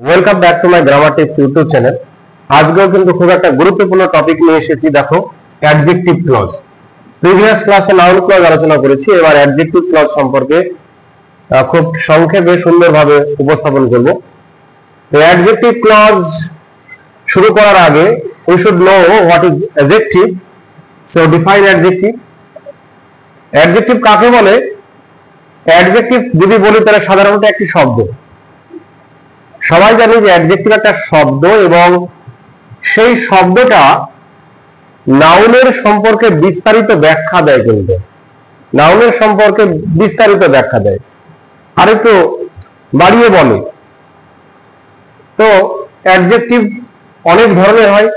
Welcome back to my grammar tips YouTube channel. আজকেও কিন্তু খুব একটা গুরুত্বপূর্ণ টপিক নিয়ে এসেছি। দেখো, অ্যাডজেক্টিভ ক্লজ। প্রিভিয়াস ক্লাসে নাউন ক্লজ আলোচনা করেছি, এবার অ্যাডজেক্টিভ ক্লজ সম্পর্কে খুব সংক্ষেপে সুন্দরভাবে উপস্থাপন করব। অ্যাডজেক্টিভ ক্লজ শুরু করার আগে we should know what is adjective. So define adjective. Adjective কাকে বলে? অ্যাডজেক্টিভ যদি বলি তাহলে সাধারণত একটি শব্দ। সবাই জানি যে অ্যাডজেক্টিভ একটা শব্দ এবং সেই শব্দটা নাউনের সম্পর্কে বিস্তারিত ব্যাখ্যা দেয়। কিন্তু নাউনের সম্পর্কে বিস্তারিত ব্যাখ্যা দেয়, আর একটু বাড়িয়ে বলে। তো অ্যাডজেক্টিভ অনেক ধরনের হয়।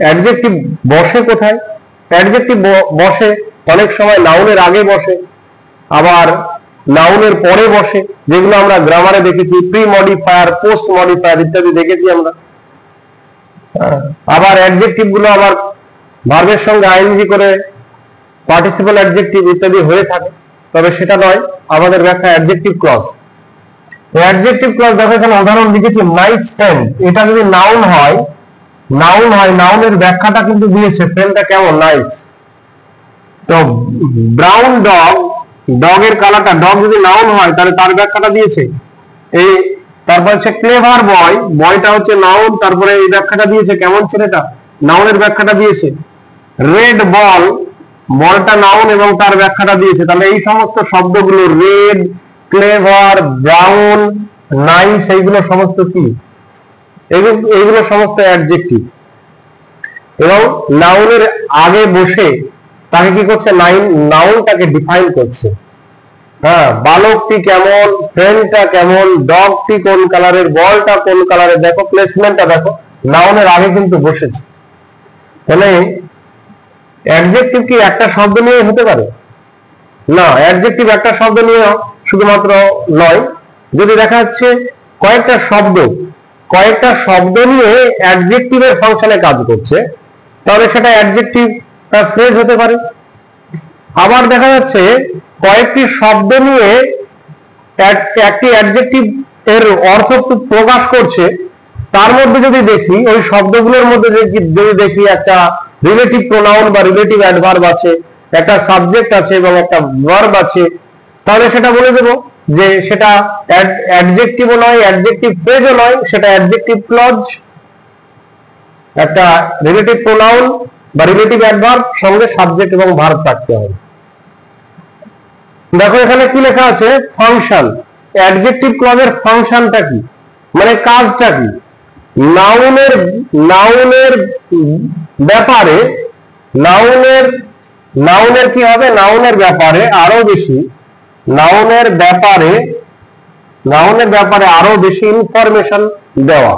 অ্যাডজেক্টিভ বসে কোথায়? অ্যাডজেক্টিভ বসে অনেক সময় নাউনের আগে বসে, আবার নাউনের পরে বসে, যেগুলো আমরা গ্রামারে দেখেছি। প্রি মডিফায়ার, পোস্ট মডিফায়ার ইত্যাদি দেখেছি আমরা। আবার অ্যাডজেক্টিভ গুলো আবার ভার্বের সঙ্গে আইএনজি করে পার্টিসিপল অ্যাডজেক্টিভ ইত্যাদি হয়ে থাকে, তবে সেটা নয় আমাদের ব্যাখ্যা অ্যাডজেক্টিভ ক্লজ। অ্যাডজেক্টিভ ক্লজ দেখো, এখানে উদাহরণ লিখেছি নাইস ফ্রেন্ড। এটা যদি নাউন হয়, নাউনের ব্যাখ্যাটা কিন্তু দিয়েছে, ফ্রেন্ডটা কেমন, নাইস। তো ব্রাউন ডগ, ডগের কালারটা, ডগ যদি নাউন হয় তাহলে তার ব্যাখ্যাটা দিয়েছে। এই তারপর হচ্ছে ক্লেভার বয়, বয়টা হচ্ছে নাউন, তারপরে এই ব্যাখ্যাটা দিয়েছে, কেমন ছেলেটা, নাউনের ব্যাখ্যাটা দিয়েছে। রেড বল, বলটা নাউন এবং তার ব্যাখ্যাটা দিয়েছে। তাহলে এই সমস্ত শব্দগুলো রেড, ক্লেভার, ব্রাউন, নাইস, এইগুলো সমস্ত কি? এইগুলো সমস্ত অ্যাডজেক্টিভ। এবং নাউনের আগে বসে তাকে কি করছে? নাউনটাকে ডিফাইন করছে। হ্যাঁ, বালকটি কেমন, ফ্রেন্ডটা কেমন, ডগটি কোন কালারের, বলটা কোন কালারের, দেখো প্লেসমেন্টটা দেখো, নাউনের আগে কিন্তু বসেছে। তাহলে অ্যাডজেক্টিভ কি একটা শব্দ নিয়ে হতে পারে? না, অ্যাডজেক্টিভ একটা শব্দ নিয়ে শুধুমাত্র নয়। যদি দেখা যাচ্ছে কয়েকটা শব্দ নিয়ে অ্যাডজেক্টিভের ফাংশনে কাজ করছে, তাহলে সেটা অ্যাডজেক্টিভ ফ্রেজ হতে পারে। আবার দেখা যাচ্ছে কয়েকটি শব্দ নিয়ে একটি অ্যাডজেক্টিভ এর অর্থ প্রকাশ করছে, তার মধ্যে যদি দেখি, ওই শব্দগুলোর মধ্যে যদি দেখি একটা রিলেটিভ প্রোনাউন বা রিলেটিভ অ্যাডভার্ব আছে, একটা সাবজেক্ট আছে এবং একটা ভার্ব আছে, তাহলে সেটা বলে দেবো যে সেটা অ্যাডজেক্টিভও নয়, অ্যাডজেক্টিভ ফ্রেজও নয়, সেটা অ্যাডজেক্টিভ ক্লজ। একটা রিলেটিভ প্রোনাউন বা রিলেটিভ অ্যাডভার্ব সঙ্গে সাবজেক্ট এবং ভার্ব থাকতে হবে। দেখো এখানে কি লেখা আছে? ফাংশন। অ্যাডজেক্টিভ ক্লজের ফাংশনটা কি, মানে কাজটা কি? নাউনের ব্যাপারে, নাউনের কি হবে? নাউনের ব্যাপারে আরো বেশি, নাউনের ব্যাপারে আরো বেশি ইনফরমেশন দেওয়া,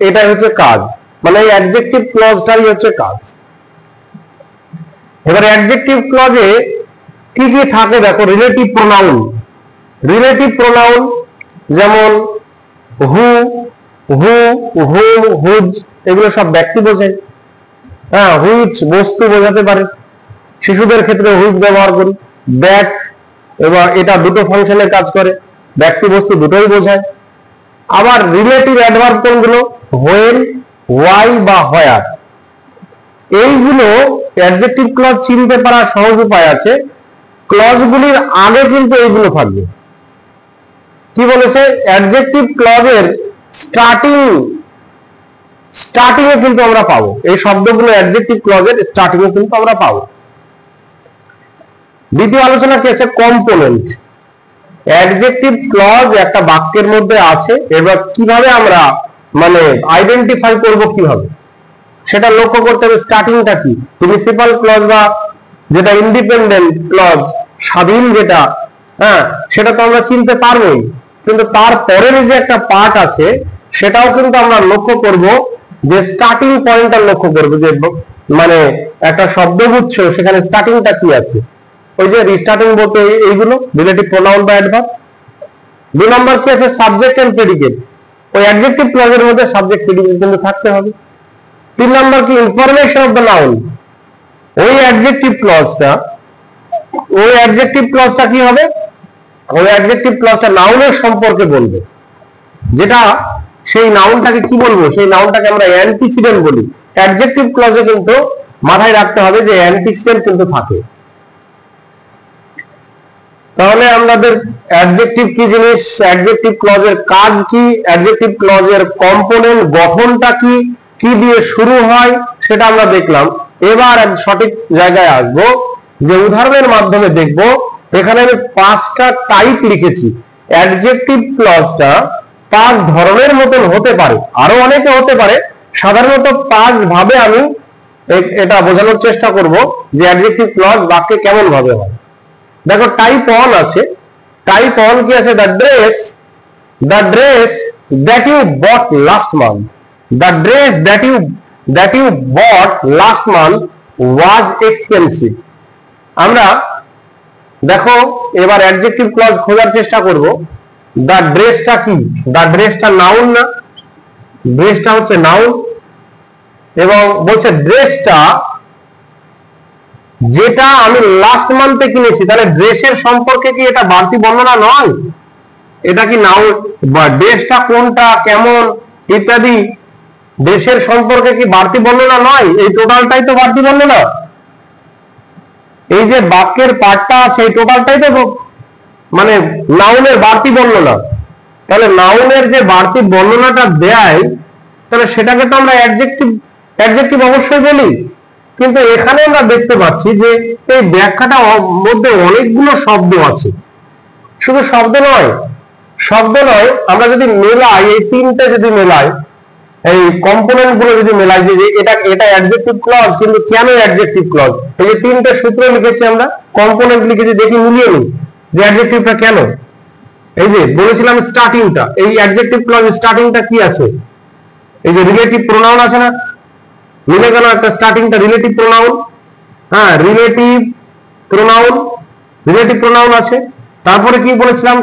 এটাই হচ্ছে কাজ। মানে এই অ্যাডজেক্টিভ ক্লজটাই হচ্ছে কাজ। এবার অ্যাডজেক্টিভ ক্লজে কি কি থাকে দেখো। রিলেটিভ প্রোনাউন, যেমন হু, হুম, হুজ, এগুলো সব ব্যক্তি বোঝে। হ্যাঁ, হুইচ বস্তু বোঝাতে পারে। শিশুদের ক্ষেত্রে হুইচ ব্যবহার করি। দ্যাট, এবার এটা দুটো ফাংশনে কাজ করে, ব্যক্তি বস্তু দুটোই বোঝায়। আবার রিলেটিভ অ্যাডভার্ব কোনগুলো? হোয়েন, ওয়াই বা হোয়ার। এইগুলো অ্যাডজেক্টিভ ক্লজ চিনতে পারার সহজ উপায় আছে। ক্লজগুলির আগে কিন্তু এইগুলো থাকবে। কি বলেছে? অ্যাডজেক্টিভ ক্লজের স্টার্টিং এ কিন্তু আমরা পাবো এই শব্দগুলো। অ্যাডজেক্টিভ ক্লজের স্টার্টিং এ কিন্তু আমরা পাবো। দ্বিতীয় আলোচনা কি আছে? কম্পোনেন্ট। অ্যাডজেক্টিভ ক্লজ একটা বাক্যের মধ্যে আছে, এবার কিভাবে আমরা মানে আইডেন্টিফাই করব, কিভাবে সেটা লক্ষ্য করতে হবে। স্টার্টিংটা কি? প্রিন্সিপাল ক্লজ বা যেটা ইন্ডিপেন্ডেন্ট ক্লজ, স্বাধীন যেটা, হ্যাঁ, সেটা তো আমরা চিনতে পারবোই, কিন্তু তারপরের যে একটা পার্ট আছে সেটাও কিন্তু আমরা লক্ষ্য করব, যে স্টার্টিং পয়েন্টটা লক্ষ্য করব, যে মানে একটা শব্দগুচ্ছ, সেখানে স্টার্টিংটা কি আছে। ওই যে রিস্টার্টিং বলতে এইগুলো রিলেটিভ প্রোনাউন বা অ্যাডভার্ব। 2 নম্বর কি আছে? Subject and predicate. ওই অ্যাডজেক্টিভ ক্লজের মধ্যে সাবজেক্ট প্রেডিকেট কিন্তু থাকতে হবে। 3 নম্বর কি? Information of the noun. ওই অ্যাডজেক্টিভ ক্লজটা কি হবে? ওই অ্যাডজেক্টিভ ক্লজটা নাউনের সম্পর্কে বলবে, যেটা সেই নাউনটাকে কি বলবো, সেই নাউনটাকে আমরা অ্যান্টিসিডেন্ট বলি। অ্যাডজেক্টিভ ক্লজে কিন্তু মাথায় রাখতে হবে যে অ্যান্টিসিডেন্ট কিন্তু থাকে। তাহলে আমাদের অ্যাডজেক্টিভ কি জিনিস, অ্যাডজেক্টিভ ক্লজের কাজ কি, অ্যাডজেক্টিভ ক্লজের কম্পোনেন্ট গঠনটা কি, কি দিয়ে শুরু হয় সেটা আমরা দেখলাম। এবার এক সঠিক জায়গায় আসবো, যে উদাহরণের মাধ্যমে দেখব। এখানে আমি 5টা টাইপ লিখেছি। অ্যাডজেক্টিভ ক্লজটা 5 ধরনের মতন হতে পারে, আরো অনেকে হতে পারে। সাধারণত 5 ভাবে আমি এটা বোঝানোর চেষ্টা করব যে অ্যাডজেক্টিভ ক্লজ বাক্যে কেমন ভাবে হয়। দেখো, টাইপ 1 আছে। টাইপ 1 কি আছে? The dress that you bought last month, the dress that you bought last month was expensive. আমরা দেখো এবার অ্যাডজেক্টিভ ক্লজ খোঁজার চেষ্টা করব। দ্য ড্রেসটা কি? দ্য ড্রেসটা নাউন না? ড্রেসটা হচ্ছে নাউন, এবং বলছে ড্রেসটা যেটা আমি লাস্ট মান্থে কিনেছি। তাহলে ড্রেসের সম্পর্কে কি এটা বাড়তি বর্ণনা নয়? এটা কি নাউন? বা ড্রেসটা কোনটা, কেমন ইত্যাদি ড্রেসের সম্পর্কে কি বাড়তি বর্ণনা নয়? এই টোটালটাই তো বাড়তি বর্ণনা। এই যে বাক্যের পার্টটা আছে এই টোটালটাই তো মানে নাউনের বাড়তি বর্ণনা। তাহলে নাউনের যে বাড়তি বর্ণনাটা দেয়, তাহলে সেটাকে তো আমরা অ্যাডজেক্টিভ অবশ্যই বলি। কিন্তু এখানে আমরা দেখতে পাচ্ছি যে এই ব্যাখ্যাটার মধ্যে অনেকগুলো শব্দ আছে। শুধু শব্দ নয়, আমরা যদি মেলাই, এই তিনটে যদি মেলাই, এই কম্পোনেন্ট গুলো যদি মেলাই, যে এটা অ্যাডজেক্টিভ ক্লজ, কিন্তু কেন অ্যাডজেক্টিভ ক্লজ? এই যে তিনটে সূত্র লিখেছি আমরা, কম্পোনেন্ট লিখেছি, দেখি মিলিয়ে নিই যে অ্যাডজেক্টিভটা কেন। এই যে বলেছিলাম স্টার্টিংটা, এই অ্যাডজেক্টিভ ক্লজ স্টার্টিংটা কি আছে? এই যে রিলেটিভ প্রোনাউন আছে না, মিলে গেল একটা স্টার্টিংটা রিলেটিভ প্রোনাউন। হ্যাঁ, রিলেটিভ প্রোনাউন আছে। তারপরে কি বলেছিলাম?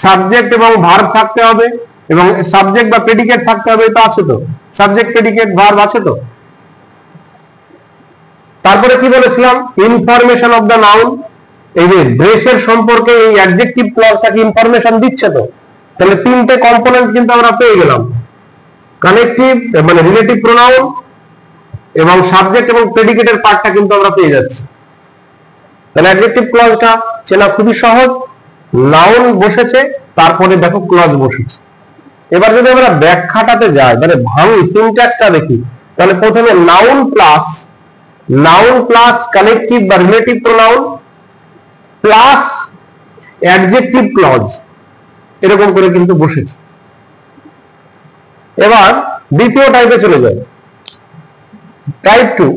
সাবজেক্ট এবং ভার্ব থাকতে হবে, এবং সাবজেক্ট বা প্রেডিকেট থাকতে হবে। এটা আছে তো, সাবজেক্ট প্রেডিকেট ভার্ব আছে তো। তারপরে কি বলেছিলাম? Information of the noun. এই যে ড্রেসের সম্পর্কে এই অ্যাডজেক্টিভ ক্লজটাকে ইনফরমেশন দিচ্ছে তো। তাহলে তিনটে কম্পোনেন্ট কিন্তু আমরা পেয়ে গেলাম, কানেক্টিভ মানে রিলেটিভ প্রোনাউন, এবং সাবজেক্ট এবং প্রেডিকেটের পার্টটা কিন্তু আমরা পেয়ে যাচ্ছি। তাহলে অ্যাডজেক্টিভ ক্লজটা চেনা খুবই সহজ। নাউন বসেছে, তারপরে দেখো ক্লজ বসেছে। এবার যদি আমরা ব্যাখ্যাটাতে যাই, মানে ভাঙি সিনট্যাক্সটা দেখি, তাহলে প্রথমে নাউন প্লাস কানেক্টিভ বা relative pronoun plus adjective clause, এরকম করে কিন্তু বসেছে। এবার দ্বিতীয় টাইপে চলে যায়। Type 2,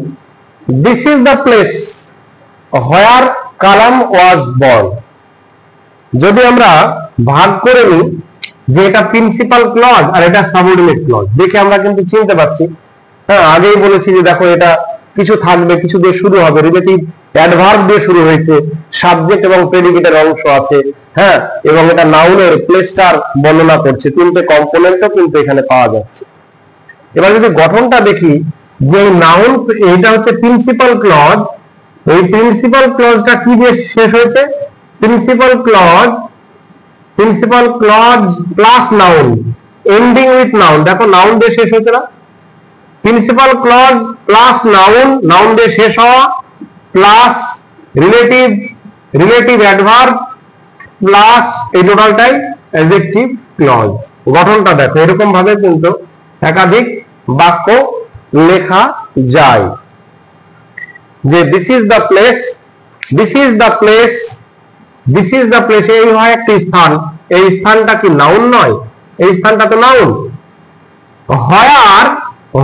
this is the place where Kalam was born. যদি আমরা ভাগ করে নিই যে এটা প্রিন্সিপাল ক্লজ আর এটা সাবঅর্ডিনেট ক্লজ, দেখে আমরা কিন্তু চিনতে পারছি। হ্যাঁ, আগেই বলেছি যে দেখো এটা কিছু থাকবে, কিছু দিয়ে শুরু হবে, রিলেটিভ অ্যাডভার্ব দিয়ে শুরু হয়েছে, সাবজেক্ট এবং প্রেডিকেটের অংশ আছে। হ্যাঁ, এবং এটা নাউনের প্লেসটার বর্ণনা করছে। তিনটে কম্পোনেন্টও কিন্তু এখানে পাওয়া যাচ্ছে। এবার যদি গঠনটা দেখি, যে নাউন এটা হচ্ছে প্রিন্সিপাল ক্লজ, এই প্রিন্সিপাল ক্লজটা কি দিয়ে শেষ হয়েছে? Principal clause plus noun ending with noun. দেখো নাউন দিয়ে শেষ হয়েছে না? প্রিন্সিপাল ক্লজ প্লাস নাউন দিয়ে শেষ হওয়া, প্লাস রিলেটিভ অ্যাডভার্ব, প্লাস এই টোটালটাই অ্যাডজেক্টিভ ক্লজ। গঠনটা দেখো, এরকম ভাবে কিন্তু একাধিক বাক্য লেখা যায়। যে দিস ইজ দ্য প্লেস, এই হয় একটি স্থান। এই স্থানটা কি নাউন নয়? এই স্থানটা তো নাউন।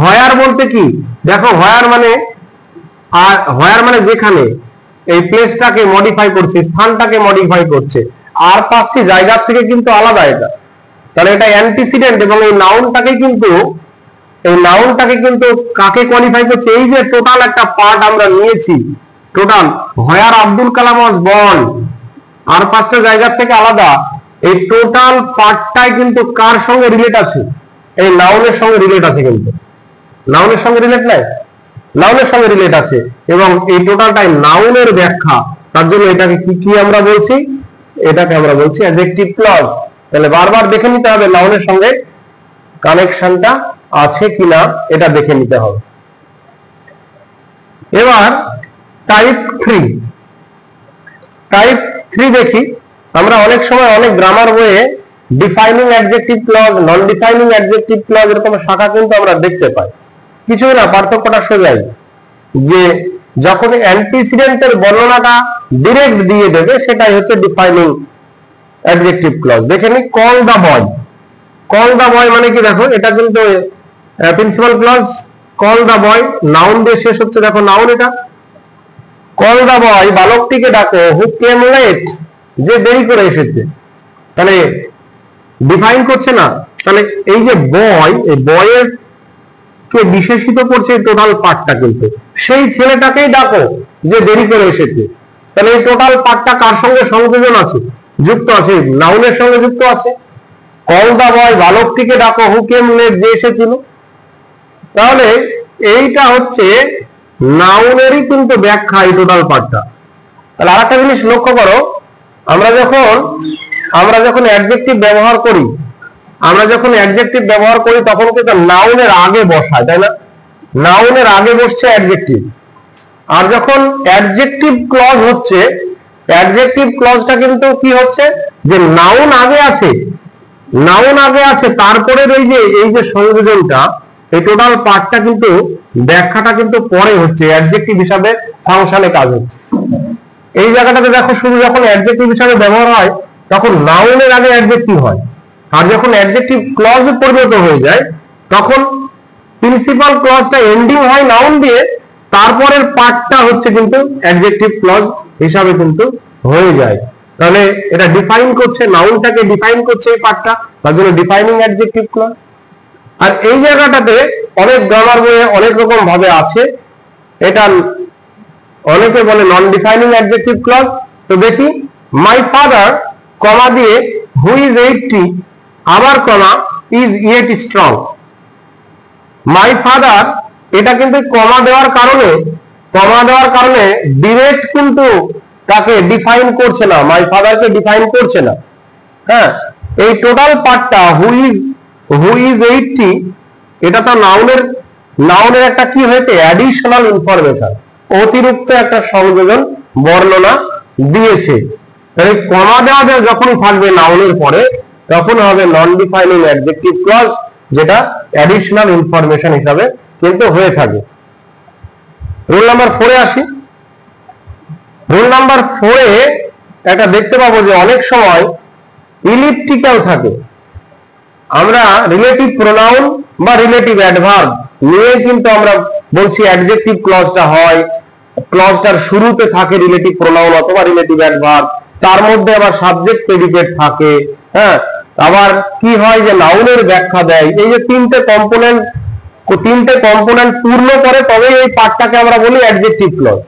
হোয়ার বলতে কি? দেখো হোয়ার মানে যেখানে, এই প্লেসটাকে মডিফাই করছে, স্থানটাকে মডিফাই করছে, আর 5টি জায়গার থেকে কিন্তু আলাদা এটা। তাহলে এটা অ্যান্টিসিডেন্ট, এবং এই নাউনটাকে কিন্তু কাকে কোয়ালিফাই করছে? এই যে টোটাল একটা পার্ট আমরা নিয়েছি, total where Abdul Kalam was born, আর 5টা জায়গার থেকে আলাদা, এই টোটাল পার্টটাই কিন্তু কার সঙ্গে রিলেট আছে? এই নাউনের সঙ্গে রিলেট আছে। কিন্তু নাউনের সঙ্গে রিলেট নাই, নাউনের সঙ্গে রিলেট আছে, এবং এই টোটালটাই নাউনের ব্যাখ্যা। তার জন্য এটাকে কি আমরা বলছি? এটাকে আমরা বলছি অ্যাডজেক্টিভ ক্লজ। তাহলে বারবার দেখে নিতে হবে নাউনের সঙ্গে কানেকশনটা আছে কিনা, এটা দেখে নিতে হবে। এবার টাইপ 3 দেখি। আমরা অনেক সময় অনেক গ্রামার বইয়ে ডিফাইনিং অ্যাডজেক্টিভ ক্লজ, নন ডিফাইনিং অ্যাডজেক্টিভ ক্লজ এরকম শাখা কিন্তু আমরা দেখতে পাই। কিছু না, পার্থক্যটা সোজাই, যে যখন অ্যান্টিসিডেন্টের বর্ণনাটা ডিরেক্ট দিয়ে দেবে সেটাই হচ্ছে ডিফাইনিং অ্যাডজেক্টিভ ক্লজ। দেখে নি, call the boy. Call the বয় মানে কি, দেখো এটা কিন্তু principal clause. Call the boy noun দিয়ে শেষ হচ্ছে, দেখো নাউন এটা। কল দা বয়, বালকটিকে ডাকো, হু কেম লেট, যে দেরি করে এসেছে। তাহলে ডিফাইন করছে না। তাহলে এই যে বয়, এই বয়ের কে বিশেষিত করছে টোটাল পার্টটা, কিন্তু সেই ছেলেটাকেই ডাকো যে দেরি করে এসেছে। তাহলে এই টোটাল পার্টটা কার সঙ্গে সংযোজন আছে, যুক্ত আছে, নাউনের সঙ্গে যুক্ত আছে। কল দা বয়, বালকটিকে ডাকো, হু কেম লেট, যে এসেছিল। তাহলে এইটা হচ্ছে নাউনেরই কিন্তু ব্যাখ্যা, এই টোটাল পার্টটা। তাহলে আরেকটা জিনিস লক্ষ্য করো, আমরা যখন অ্যাডজেক্টিভ ব্যবহার করি, তখন কিন্তু নাউনের আগে বসায়, তাই না? নাউনের আগে বসছে অ্যাডজেক্টিভ। আর যখন অ্যাডজেক্টিভ ক্লজ হচ্ছে, অ্যাডজেক্টিভ ক্লজটা কিন্তু কি হচ্ছে, যে নাউন আগে আছে, তারপরে এই যে সংযোজনটা, এই টোটাল পার্টটা কিন্তু ব্যাখ্যাটা কিন্তু পরে হচ্ছে, অ্যাডজেক্টিভ হিসাবে ফাংশনে কাজ হচ্ছে। এই জায়গাটাতে দেখো, শুধু যখন অ্যাডজেক্টিভ হিসাবে ব্যবহার হয় তখন নাউনের আগে অ্যাডজেক্টিভ হয়, আর যখন অ্যাডজেক্টিভ ক্লজে পরিণত হয়ে যায় তখন প্রিন্সিপাল ক্লজটা এন্ডিং হয় নাউন দিয়ে, তারপরের পার্টটা হচ্ছে কিন্তু অ্যাডজেক্টিভ ক্লজ হিসাবে কিন্তু হয়ে যায়। তাহলে এটা ডিফাইন করছে, নাউনটাকে ডিফাইন করছে এই পার্টটা, তার জন্য ডিফাইনিং অ্যাডজেক্টিভ ক্লজ। আর এই জায়গাটাতে অনেক গ্রামার বইয়ে অনেক রকম ভাবে আছে, এটা অনেকে বলে নন ডিফাইনিং অ্যাডজেক্টিভ ক্লজ। তো দেখি, মাই ফাদার কমা দিয়ে হু ইজ 80 আবার comma is yet strong. My father, এটা কিন্তু কমা দেওয়ার কারণে ডিরেক্ট কিন্তু তাকে ডিফাইন করছে না, মাই ফাদারকে ডিফাইন করছে না। হ্যাঁ, এই টোটাল পার্টটা হু ইজ 80, এটা তো নাউনের একটা কি হয়েছে, অ্যাডিশনাল ইনফরমেশন, অতিরিক্ত একটা সংযোজন বর্ণনা দিয়েছে। তাই কমা দেওয়া যখনই থাকবে নাউনের পরে, তখন হবে নন ডিফাইনিং অ্যাডজেক্টিভ ক্লজ, যেটা অ্যাডিশনাল ইনফরমেশন হিসাবে কিন্তু হয়ে থাকে। রুল নাম্বার 4 এ আসি। রুল নাম্বার 4 এ একটা দেখতে পাবো যে অনেক সময় ইলিপ্টিক্যাল থাকে। আমরা রিলেটিভ প্রোনাউন বা রিলেটিভ অ্যাডভার্ব নিয়ে কিন্তু আমরা বলছি অ্যাডজেক্টিভ ক্লজটা হয়, ক্লজটার শুরুতে থাকে রিলেটিভ প্রোনাউন অথবা রিলেটিভ অ্যাডভার্ব, তার মধ্যে আবার সাবজেক্ট প্রেডিকেট থাকে। হ্যাঁ, আবার কি হয় যে নাউনের ব্যাখ্যা দেয়। এই যে তিনটে কম্পোনেন্ট পূর্ণ করে তবেই এই পার্টটাকে আমরা বলি অ্যাডজেক্টিভ ক্লজ।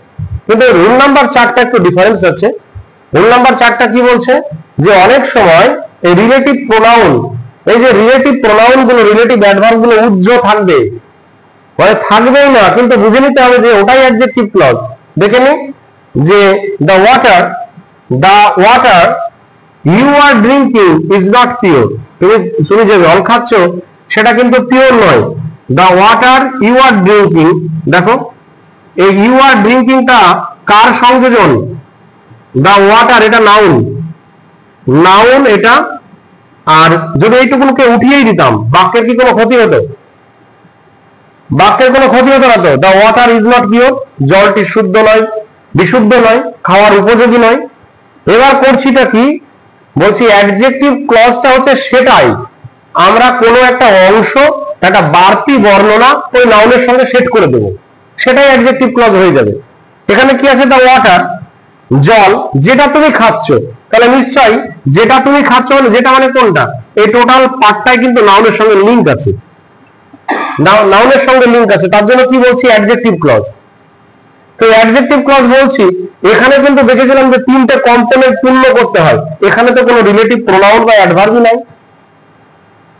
কিন্তু রুল নাম্বার 4টা একটু ডিফারেন্স আছে। রুল নাম্বার 4টা কি বলছে, যে অনেক সময় এই রিলেটিভ প্রোনাউন, এই যে রিলেটিভ প্রোনাউন গুলো, রিলেটিভ অ্যাডভার্ব গুলো উজ্জ্ব থাকবে, মানে থাকবেই না, কিন্তু বুঝে নিতে হবে যে ওটাই অ্যাডজেক্টিভ ক্লজ। দেখে নি, যে the water you are drinking is not pure. তুমি যে জল খাচ্ছ সেটা কিন্তু পিওর নয়। The water you are drinking, দেখো এই ইউ আর ড্রিঙ্কিংটা কার সংযোজন, দ্য ওয়াটার, এটা নাউন এটা। আর যদি এইটুকুকে উঠিয়েই দিতাম, বাক্যের কি কোনো ক্ষতি হতো? বাক্যের কোনো ক্ষতি হতো না তো। The water is not pure, জলটি শুদ্ধ নয়, বিশুদ্ধ নয়, খাওয়ার উপযোগী নয়। এবার করছিটা কি, বলছি অ্যাডজেক্টিভ ক্লজটা হচ্ছে সেটাই, আমরা কোনো একটা অংশ, একটা বাড়তি বর্ণনা ওই নাউনের সঙ্গে সেট করে দেব, সেটাই অ্যাডজেক্টিভ ক্লজ হয়ে যাবে। এখানে কি আছে, দ্য ওয়াটার, জল, যেটা তুমি খাচ্ছ। তাহলে নিশ্চয়ই যেটা তুমি খাচ্ছ মানে যেটা মানে কোনটা, এই টোটাল পার্টটাই কিন্তু নাউনের সঙ্গে লিংক আছে, তার জন্য কি বলছি, অ্যাডজেক্টিভ ক্লজ। তো অ্যাডজেক্টিভ ক্লজ বলছি, এখানে কিন্তু দেখেছিলাম যে তিনটে কম্পোনেন্ট পূর্ণ করতে হয়। এখানে তো কোনো রিলেটিভ প্রোনাউন বা অ্যাডভার্বই নাই,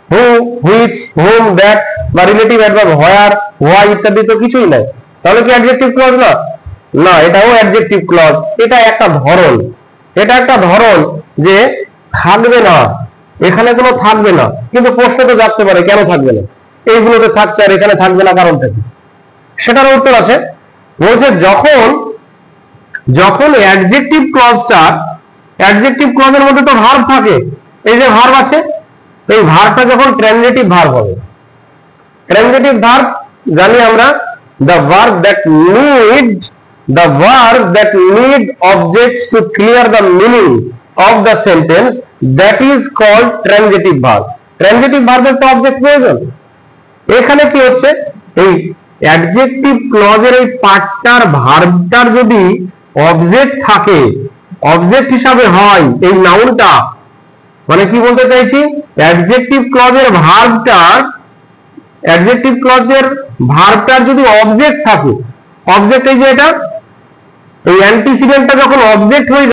হু, হুইচ, হুম, দ্যাট বা রিলেটিভ অ্যাডভার্ব হোয়ার, হোয়াই ইত্যাদি তো কিছুই নাই। তাহলে কি অ্যাডজেক্টিভ ক্লজ না? না, এটাও অ্যাডজেক্টিভ ক্লজ। এটা একটা ধরন যে থাকবে না, এখানে কোনো থাকবে না, কিন্তু প্রশ্ন তো জানতে পারে কেন থাকবে না, এইগুলোতে থাকছে আর এখানে থাকবে না কারণটা কি? সেটার উত্তর আছে, বলছে যখন যখন অ্যাডজেক্টিভ ক্লজটা, অ্যাডজেক্টিভ ক্লজের মধ্যে তো ভার্ব থাকে, এই যে ভার্ব আছে, এই ভার্বটা যখন ট্রানজিটিভ ভার্ব হবে, ট্রানজিটিভ ভার্ব জানি আমরা the verb that need objects to clear the meaning of the sentence, that is called transitive verb. transitive verb এর তো অবজেক্ট প্রয়োজন। এখানে কি হচ্ছে, এই অ্যাডজেক্টিভ ক্লজের এই পার্টটার ভার্বটার যদি অবজেক্ট থাকে, অবজেক্ট হিসাবে হয় এই নাউনটা, মানে কি বলতে চাইছি, অ্যাডজেক্টিভ ক্লজের ভার্বটার যদি অবজেক্ট থাকে, অবজেক্ট এই যে এটা, এই অ্যান্টিসিডেন্টটা যখন অবজেক্ট হয়ে